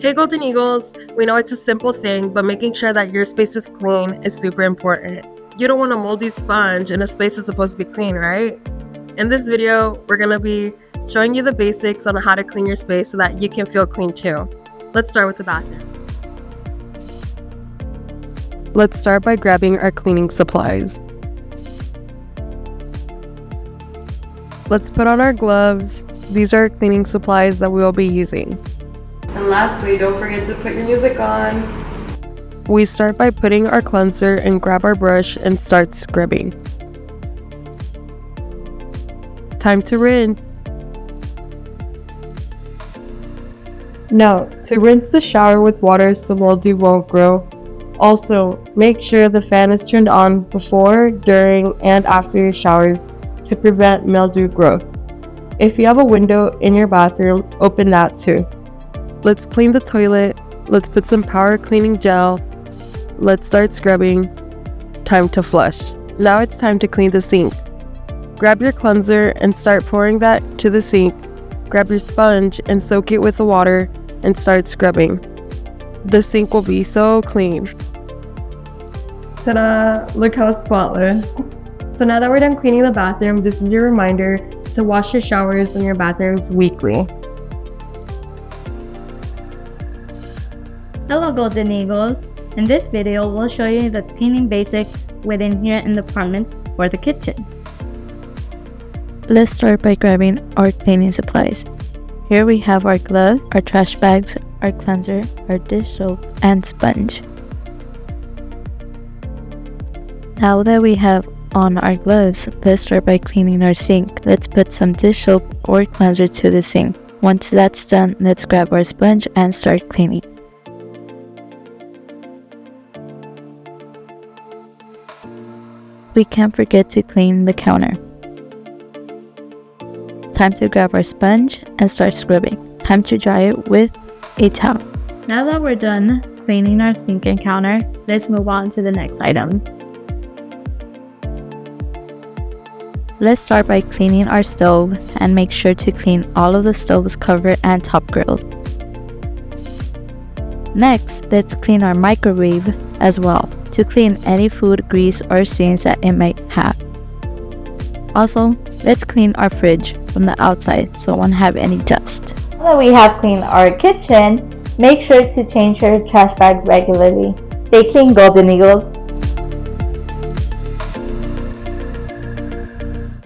Hey Golden Eagles, we know it's a simple thing, but making sure that your space is clean is super important. You don't want a moldy sponge in a space that's supposed to be clean, right? In this video, we're going to be showing you the basics on how to clean your space so that you can feel clean too. Let's start with the bathroom. Let's start by grabbing our cleaning supplies. Let's put on our gloves. These are cleaning supplies that we will be using. And lastly, don't forget to put your music on. We start by putting our cleanser and grab our brush and start scrubbing. Time to rinse. Note, to rinse the shower with water so mildew won't grow. Also, make sure the fan is turned on before, during, and after your showers to prevent mildew growth. If you have a window in your bathroom, open that too. Let's clean the toilet. Let's put some power cleaning gel. Let's start scrubbing. Time to flush. Now it's time to clean the sink. Grab your cleanser and start pouring that to the sink. Grab your sponge and soak it with the water and start scrubbing. The sink will be so clean. Ta-da! Look how spotless. So now that we're done cleaning the bathroom, this is your reminder to wash your showers and your bathrooms weekly. Hello Golden Eagles! In this video, we'll show you the cleaning basics within here in the apartment or the kitchen. Let's start by grabbing our cleaning supplies. Here we have our gloves, our trash bags, our cleanser, our dish soap, and sponge. Now that we have on our gloves, let's start by cleaning our sink. Let's put some dish soap or cleanser to the sink. Once that's done, let's grab our sponge and start cleaning. We can't forget to clean the counter. Time to grab our sponge and start scrubbing. Time to dry it with a towel. Now that we're done cleaning our sink and counter, let's move on to the next item. Let's start by cleaning our stove and make sure to clean all of the stove's cover and top grills. Next, let's clean our microwave as well to clean any food, grease, or stains that it might have. Also, let's clean our fridge from the outside so it won't have any dust. Now that we have cleaned our kitchen, make sure to change your trash bags regularly. Stay clean, Golden Eagles.